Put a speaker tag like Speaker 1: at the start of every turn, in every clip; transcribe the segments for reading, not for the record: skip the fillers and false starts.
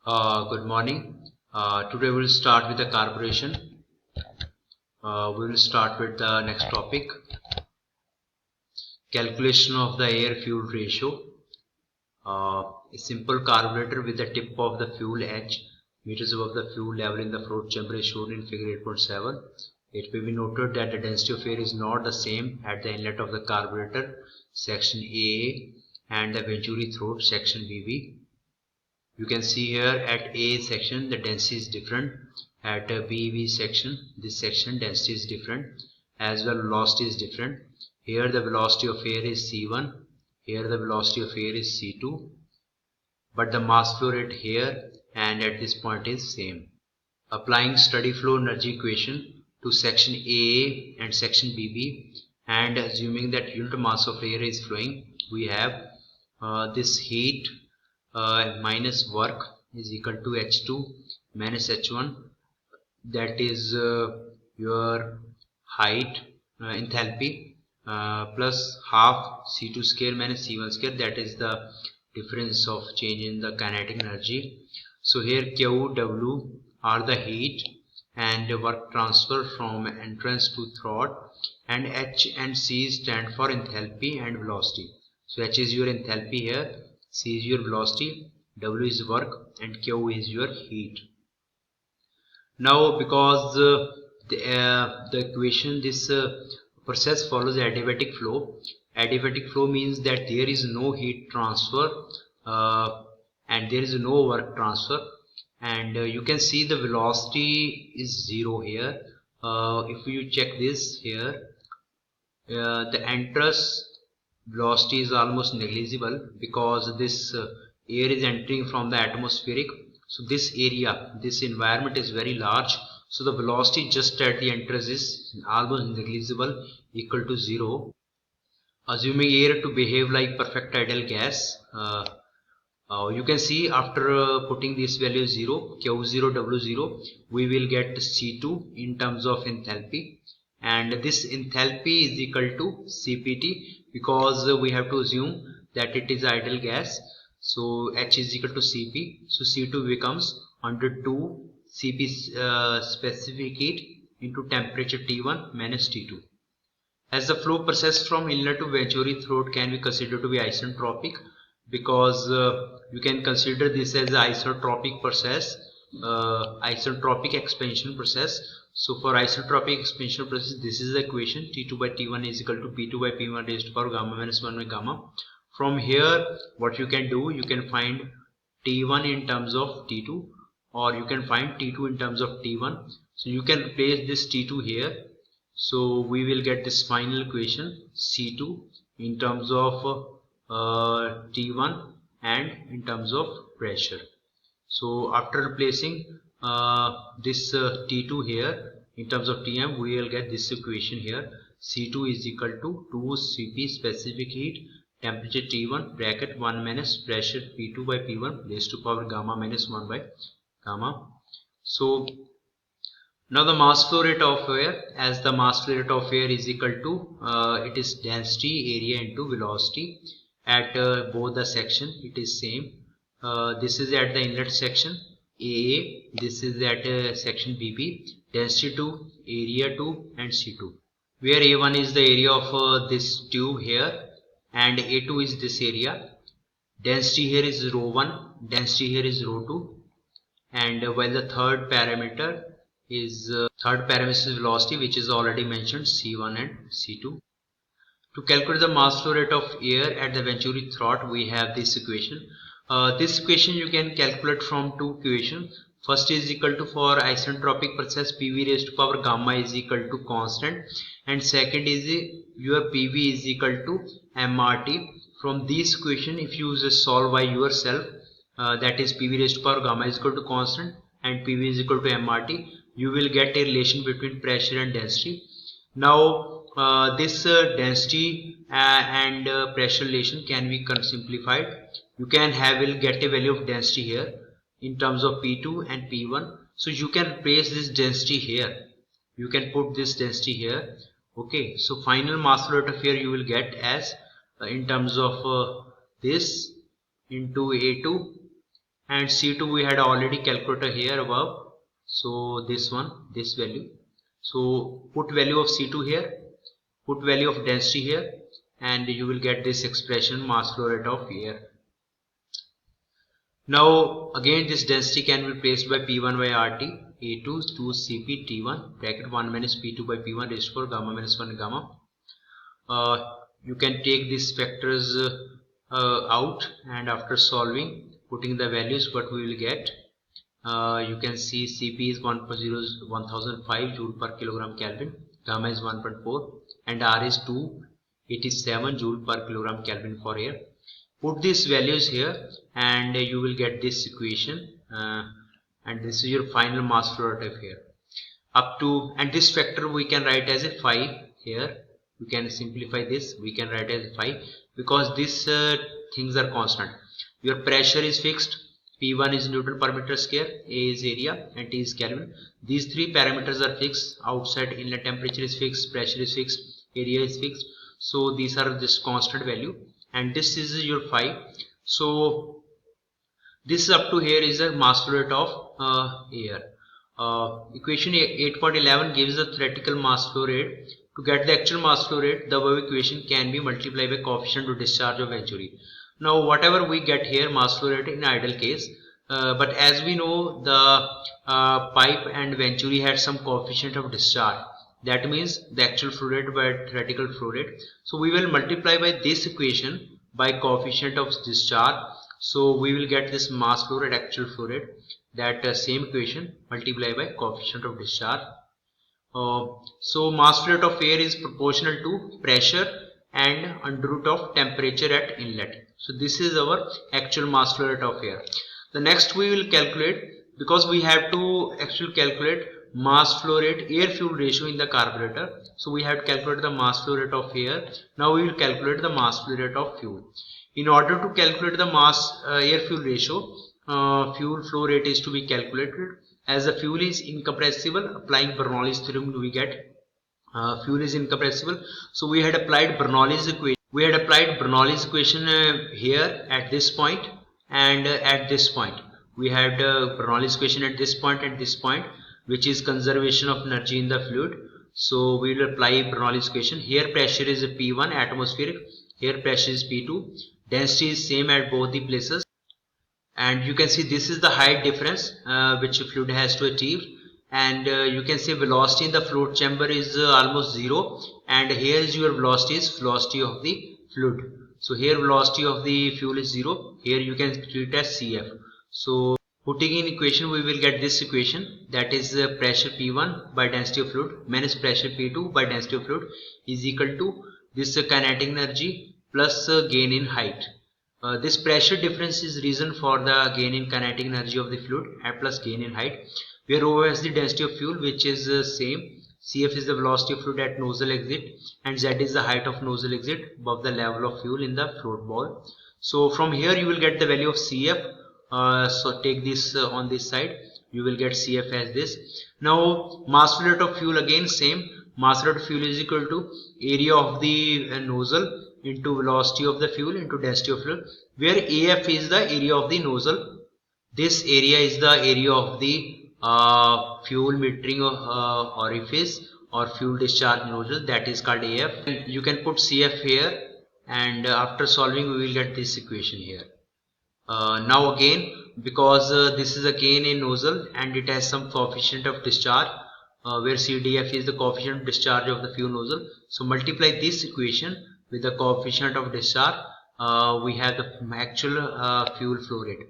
Speaker 1: Good morning. Today we'll start with the carburation. We will start with the next topic, calculation of the air-fuel ratio. A simple carburetor with the tip of the fuel edge meters above the fuel level in the float chamber is shown in figure 8.7. It may be noted that the density of air is not the same at the inlet of the carburetor section AA and the venturi throat section BB. You can see here at A section the density is different, at BB section this section density is different, as well velocity is different. Here the velocity of air is C1, here the velocity of air is C2, but the mass flow rate here and at this point is same. Applying steady flow energy equation to section AA and section BB and assuming that unit mass of air is flowing, we have this heat minus work is equal to H2 minus H1, that is your height enthalpy plus half C2 square minus C1 square, that is the difference of change in the kinetic energy. So here Q, W are the heat and work transfer from entrance to throat, and H and C stand for enthalpy and velocity. So H is your enthalpy here, C is your velocity, W is work, and Q is your heat. Now because the equation, this process follows adiabatic flow. Adiabatic flow means that there is no heat transfer and there is no work transfer, and you can see the velocity is zero here. If you check this here, the entrance velocity is almost negligible because this air is entering from the atmospheric. So this area, this environment is very large, so the velocity just at the entrance is almost negligible, equal to zero. Assuming air to behave like perfect ideal gas, you can see after putting this value 0, Q0, W0, we will get C2 in terms of enthalpy, and this enthalpy is equal to CPT because we have to assume that it is ideal gas. So H is equal to Cp, so C2 becomes under 2 Cp specific heat into temperature T1 minus T2. As the flow process from inlet to venturi throat can be considered to be isentropic, because you can consider this as an isotropic process, isotropic expansion process. So for isotropic expansion process, this is the equation: T2 by T1 is equal to P2 by P1 raised to power gamma minus 1 by gamma. From here what you can do, you can find T1 in terms of T2, or you can find T2 in terms of T1. So you can replace this T2 here, so we will get this final equation C2 in terms of T1 and in terms of pressure. So after replacing this T2 here in terms of Tm, we will get this equation here: C2 is equal to 2 Cp specific heat temperature T1 bracket 1 minus pressure P2 by P1 raised to power gamma minus 1 by gamma. So now the mass flow rate of air, as the mass flow rate of air is equal to it is density area into velocity at both the section, it is same. This is at the inlet section AA, this is at section BB, density 2, area 2 and C2, where A1 is the area of this tube here and A2 is this area. Density here is rho 1, density here is rho 2, and while the third parameter is velocity, which is already mentioned, C1 and C2. To calculate the mass flow rate of air at the venturi throat, we have this equation. This equation you can calculate from two equations. First is equal to, for isentropic process, PV raised to power gamma is equal to constant, and second is your PV is equal to MRT. From this equation, if you solve by yourself, that is PV raised to power gamma is equal to constant and PV is equal to MRT, you will get a relation between pressure and density. Now this density and pressure relation can be simplified. You can will get a value of density here in terms of P2 and P1. So you can replace this density here. You can put this density here. Okay, so final mass flow rate of air you will get as in terms of this into A2 and C2 we had already calculated here above. So this one, this value. So put value of C2 here, put value of density here, and you will get this expression mass flow rate of air. Now again this density can be placed by P1 by RT, A2 to Cp T1 bracket 1 minus P2 by P1 raised to 4 gamma minus 1 gamma. You can take these factors out, and after solving, putting the values, what we will get, you can see Cp is 1005 joule per kilogram Kelvin, gamma is 1.4, and R is 287 joule per kilogram Kelvin for air. Put these values here and you will get this equation, and this is your final mass flow rate of air. Up to, and this factor we can write as a phi here. We can simplify this, we can write as phi, because these things are constant. Your pressure is fixed, P1 is Newton per meter square, A is area, and T is Kelvin. These three parameters are fixed. Outside inlet temperature is fixed, pressure is fixed, area is fixed. So these are just constant value, and this is your phi. So this up to here is the mass flow rate of air. Equation 8.11 gives the theoretical mass flow rate. To get the actual mass flow rate, the above equation can be multiplied by coefficient to discharge of Venturi. Now whatever we get here, mass flow rate in ideal case, but as we know, the pipe and Venturi had some coefficient of discharge. That means the actual flow rate by theoretical flow rate. So we will multiply by this equation by coefficient of discharge. So we will get this mass flow rate, actual flow rate, that same equation multiplied by coefficient of discharge. So mass flow rate of air is proportional to pressure and under root of temperature at inlet. So this is our actual mass flow rate of air. The next we will calculate, because we have to actually calculate mass flow rate air fuel ratio in the carburetor. So we have to calculate the mass flow rate of air. Now we will calculate the mass flow rate of fuel. In order to calculate the mass air fuel ratio, fuel flow rate is to be calculated. As the fuel is incompressible, applying Bernoulli's theorem we get fuel is incompressible. So we had applied Bernoulli's equation. We had applied Bernoulli's equation here at this point and at this point. We had Bernoulli's equation at this point and this point, which is conservation of energy in the fluid. So we will apply Bernoulli's equation. Here pressure is P1 atmospheric. Here pressure is P2. Density is same at both the places. And you can see this is the height difference which fluid has to achieve, and you can see velocity in the float chamber is almost 0, and here is your velocity of the fluid. So here velocity of the fuel is 0, here you can treat as CF. So putting in equation, we will get this equation, that is pressure P1 by density of fluid minus pressure P2 by density of fluid is equal to this kinetic energy plus gain in height. This pressure difference is reason for the gain in kinetic energy of the fluid and plus gain in height, where ρ is the density of fuel, which is same. Cf is the velocity of fluid at nozzle exit, and Z is the height of nozzle exit above the level of fuel in the float ball. So from here you will get the value of Cf. So take this on this side, you will get Cf as this. Now mass flow rate of fuel, again same. Mass flow rate of fuel is equal to area of the nozzle into velocity of the fuel into density of fluid, where AF is the area of the nozzle. This area is the area of the fuel metering orifice or fuel discharge nozzle, that is called AF. And you can put CF here, and after solving we will get this equation here. Now again, because this is again a nozzle and it has some coefficient of discharge, where CDF is the coefficient of discharge of the fuel nozzle. So multiply this equation with the coefficient of discharge, we have the actual fuel flow rate.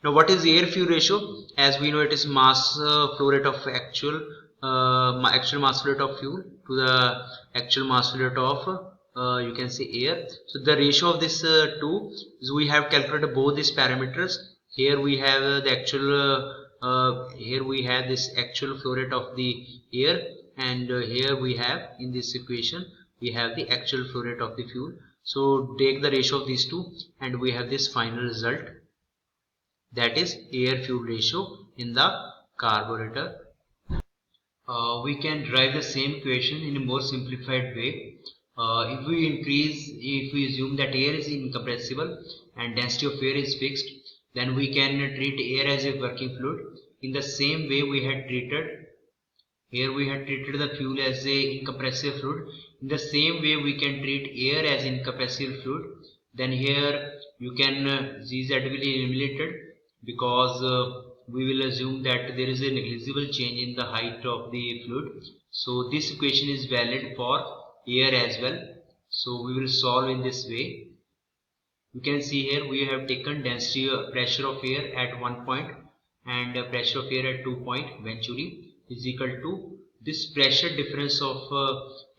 Speaker 1: Now what is air fuel ratio? As we know, it is mass flow rate of actual mass flow rate of fuel to the actual mass flow rate of you can say air. So the ratio of this two is, we have calculated both these parameters. Here we have the actual here we have this actual flow rate of the air, and here we have in this equation we have the actual flow rate of the fuel. So take the ratio of these two and we have this final result, that is air fuel ratio in the carburetor. We can derive the same equation in a more simplified way. If we assume that air is incompressible and density of air is fixed, then we can treat air as a working fluid. In the same way we had treated, here we had treated the fuel as a incompressible fluid. In the same way we can treat air as incompressible fluid. Then here you can ZZ will be eliminated, because we will assume that there is a negligible change in the height of the fluid. So this equation is valid for air as well. So we will solve in this way. You can see here we have taken density pressure of air at one point and pressure of air at 2 point eventually is equal to this pressure difference of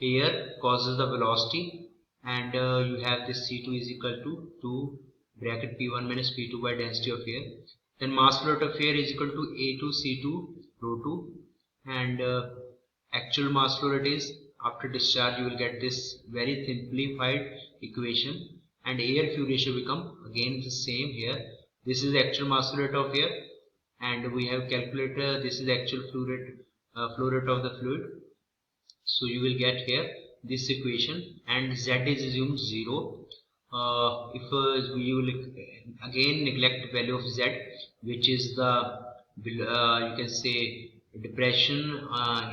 Speaker 1: air causes the velocity, and you have this C2 is equal to 2 bracket P1 minus P2 by density of air. Then mass flow rate of air is equal to A2 C2 rho 2, and actual mass flow rate is, after discharge you will get this very simplified equation, and air fuel ratio become again the same here. This is the actual mass flow rate of air, and we have calculated this is the actual flow rate of the fluid. So you will get here this equation, and Z is assumed 0. If we will again neglect the value of Z, which is the you can say depression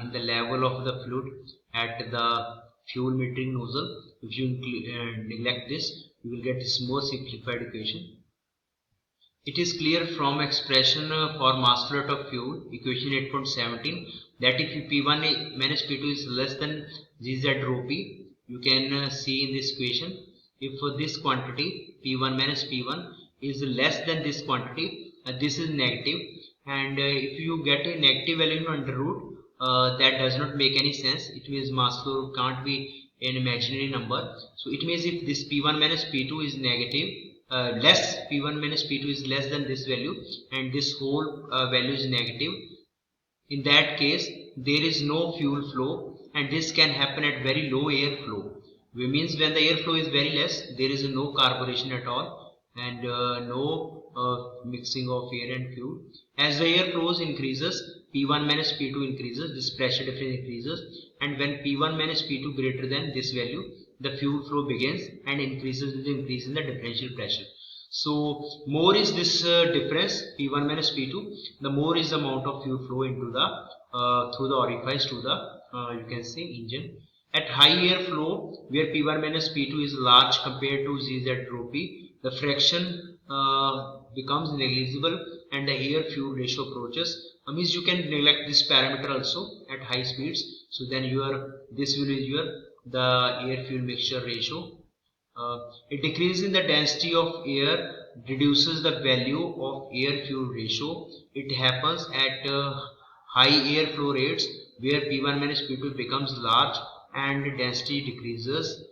Speaker 1: in the level of the fluid at the fuel metering nozzle. If you neglect this, you will get this more simplified equation. It is clear from expression for mass flow rate of fuel, equation 8.17, that if P1 minus P2 is less than ZZ rho P, you can see in this equation, if this quantity P1 minus P1 is less than this quantity, this is negative, and if you get a negative value under root, that does not make any sense. It means mass flow can't be an imaginary number. So it means if this P1 minus P2 is negative, less P1 minus P2 is less than this value, and this whole value is negative, in that case there is no fuel flow, and this can happen at very low air flow. Which means when the air flow is very less, there is no carburation at all, and no mixing of air and fuel. As the air flows increases, P1 minus P2 increases, this pressure difference increases, and when P1 minus P2 greater than this value, the fuel flow begins and increases with the increase in the differential pressure. So more is this difference P1 minus P2, the more is the amount of fuel flow into the through the orifice to the you can say engine. At high air flow, where P1 minus P2 is large compared to ZZ rho P, the fraction becomes negligible and the air fuel ratio approaches. Means you can neglect this parameter also at high speeds. So then this will be the air fuel mixture ratio. A decrease in the density of air reduces the value of air fuel ratio. It happens at high air flow rates, where P1 minus P2 becomes large and density decreases.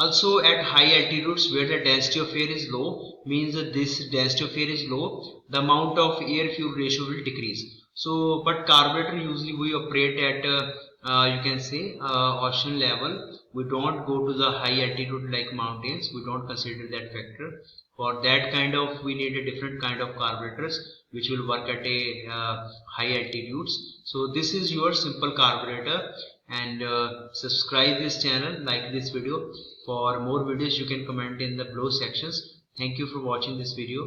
Speaker 1: Also at high altitudes, where the density of air is low, means that this density of air is low, the amount of air fuel ratio will decrease. So but carburetor usually we operate at you can say ocean level. We don't go to the high altitude like mountains. We don't consider that factor. For that kind of, we need a different kind of carburetors which will work at a high altitudes. So this is your simple carburetor, and subscribe this channel, like this video. For more videos you can comment in the below sections. Thank you for watching this video.